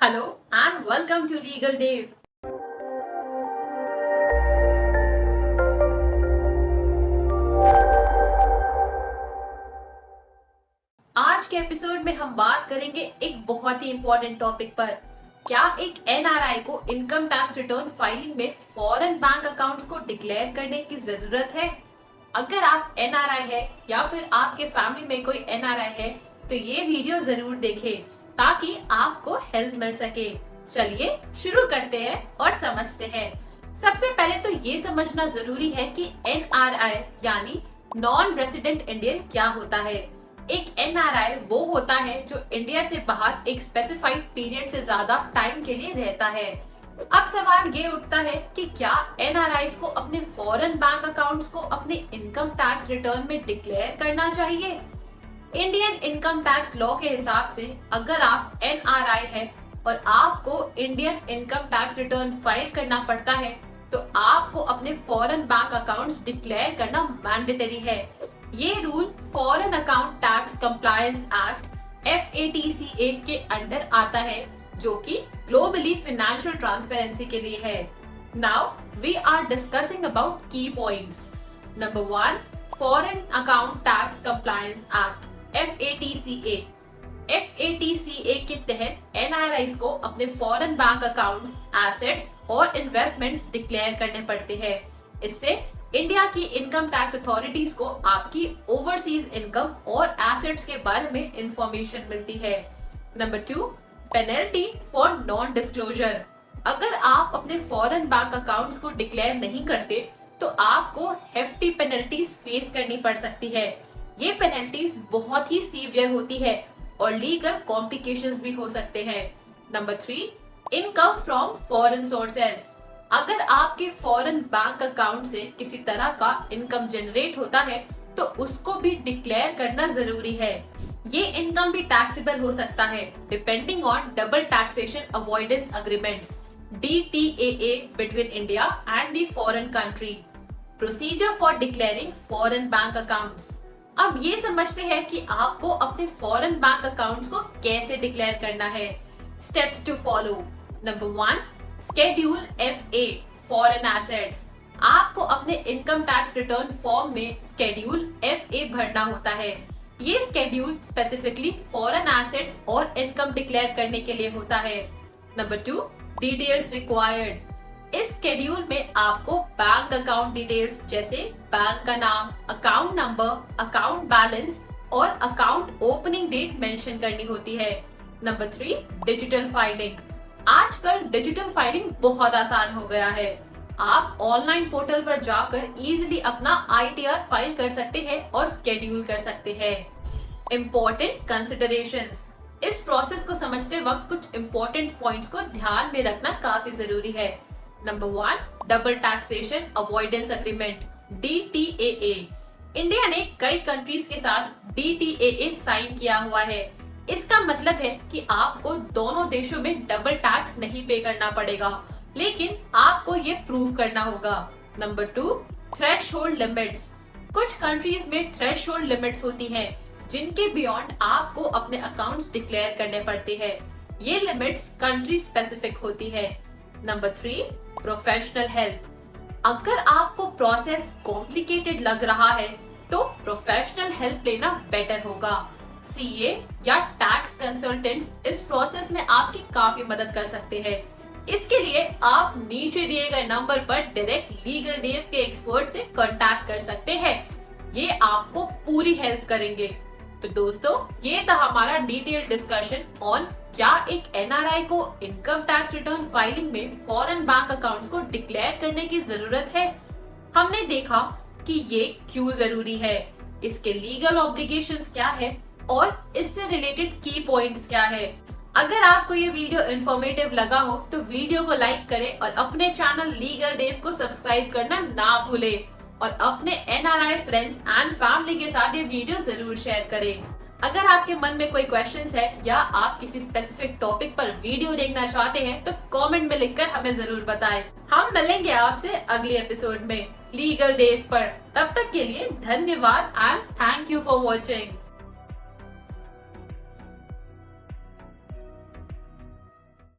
Hello and welcome to Legal Dave. आज के episode में हम बात करेंगे एक बहुत ही इम्पोर्टेंट टॉपिक पर। क्या एक एनआरआई को इनकम टैक्स रिटर्न फाइलिंग में फॉरेन बैंक अकाउंट्स को डिक्लेयर करने की जरूरत है? अगर आप एनआरआई है या फिर आपके फैमिली में कोई एनआरआई है तो ये वीडियो जरूर देखें ताकि आपको हेल्प मिल सके। चलिए शुरू करते हैं और समझते हैं। सबसे पहले तो ये समझना जरूरी है कि एनआरआई यानी नॉन रेसिडेंट इंडियन क्या होता है। एक एनआरआई वो होता है जो इंडिया से बाहर एक स्पेसिफाइड पीरियड से ज्यादा टाइम के लिए रहता है। अब सवाल ये उठता है कि क्या एनआरआईज को अपने फॉरेन बैंक अकाउंट्स को अपने इनकम टैक्स रिटर्न में डिक्लेयर करना चाहिए? इंडियन इनकम टैक्स लॉ के हिसाब से अगर आप एनआरआई है और आपको Indian income tax return file करना पड़ता है तो आपको अपने फॉरेन बैंक अकाउंट्स डिक्लेयर करना मैंडेटरी है। ये rule foreign account tax compliance act FATCA के अंडर आता है जो कि ग्लोबली फाइनेंशियल ट्रांसपेरेंसी के लिए है। Now we are discussing about key points. Number 1, foreign account tax compliance act FATCA के तहत एनआरआईज को अपने फॉरेन बैंक अकाउंट्स, एसेट्स और इन्वेस्टमेंट्स डिक्लेयर करने पड़ते हैं। इससे इंडिया की इनकम टैक्स अथॉरिटीज को आपकी ओवरसीज इनकम और एसेट्स के बारे में इंफॉर्मेशन मिलती है। Number 2, penalty for non disclosure. अगर आप अपने फॉरेन बैंक अकाउंट्स को डिक्लेयर नहीं करते तो आपको हेफ्टी पेनल्टीज फेस करनी पड़ सकती है। ये पेनल्टीज बहुत ही सीवियर होती है और लीगल कॉम्प्लिकेशंस भी हो सकते हैं। Number 3, income from foreign sources. अगर आपके फॉरेन बैंक अकाउंट से किसी तरह का इनकम जनरेट होता है तो उसको भी डिक्लेयर करना जरूरी है। ये इनकम भी टैक्सेबल हो सकता है depending on double taxation avoidance agreements DTAA between India and the foreign country. Procedure for declaring foreign bank accounts. अब ये समझते हैं कि आपको अपने फॉरेन बैंक अकाउंट्स को कैसे डिक्लेयर करना है। Steps to follow. Number 1, schedule FA foreign assets. आपको अपने इनकम टैक्स रिटर्न फॉर्म में शेड्यूल FA भरना होता है। ये शेड्यूल स्पेसिफिकली फॉरेन एसेट्स और इनकम डिक्लेयर करने के लिए होता है। Number 2, details required. इस शेड्यूल में आपको बैंक अकाउंट डिटेल्स जैसे बैंक का नाम, अकाउंट नंबर, अकाउंट बैलेंस और अकाउंट ओपनिंग डेट मेंशन करनी होती है। Number 3, digital filing. आजकल डिजिटल फाइलिंग बहुत आसान हो गया है। आप ऑनलाइन पोर्टल पर जाकर इजीली अपना ITR फाइल कर सकते हैं और शेड्यूल कर सकते हैं। Important considerations. इस प्रोसेस को समझते वक्त कुछ इम्पोर्टेंट पॉइंट्स को ध्यान में रखना काफी जरूरी है। Number 1, double taxation avoidance agreement DTAA। India ने कई कंट्रीज के साथ DTAA साइन किया हुआ है। इसका मतलब है कि आपको दोनों देशों में डबल टैक्स नहीं पे करना पड़ेगा, लेकिन आपको ये प्रूव करना होगा। Number 2, threshold limits. कुछ कंट्रीज में थ्रेशहोल्ड लिमिट्स होती हैं, जिनके बियॉन्ड आपको अपने अकाउंट्स डिक्लेयर करने पड़ते हैं। ये लिमिट्स कंट्री स्पेसिफिक होती है। Number 3, professional help. अगर आपको प्रोसेस कॉम्प्लिकेटेड लग रहा है तो प्रोफेशनल हेल्प लेना बेटर होगा। CA या टैक्स कंसल्टेंट्स इस प्रोसेस में आपकी काफी मदद कर सकते हैं। इसके लिए आप नीचे दिए गए नंबर पर डायरेक्ट लीगल डेव के एक्सपर्ट से कांटेक्ट कर सकते हैं। ये आपको पूरी हेल्प करेंगे। तो दोस्तों, ये था हमारा डिटेल डिस्कशन ऑन क्या एक एनआरआई को इनकम टैक्स रिटर्न फाइलिंग में फॉरेन बैंक अकाउंट्स को डिक्लेयर करने की जरूरत है। हमने देखा कि ये क्यों जरूरी है, इसके लीगल ऑब्लिगेशंस क्या है और इससे रिलेटेड की पॉइंट्स क्या है। अगर आपको ये वीडियो इंफॉर्मेटिव लगा हो तो वीडियो को लाइक करें और अपने चैनल लीगल देव को सब्सक्राइब करना ना भूलें और अपने एनआरआई फ्रेंड्स एंड फैमिली के साथ ये वीडियो जरूर शेयर करें। अगर आपके मन में कोई क्वेश्चंस है या आप किसी स्पेसिफिक टॉपिक पर वीडियो देखना चाहते हैं तो कमेंट में लिखकर हमें जरूर बताएं। हम मिलेंगे आपसे अगले एपिसोड में लीगल देव पर। तब तक के लिए धन्यवाद and thank you for watching.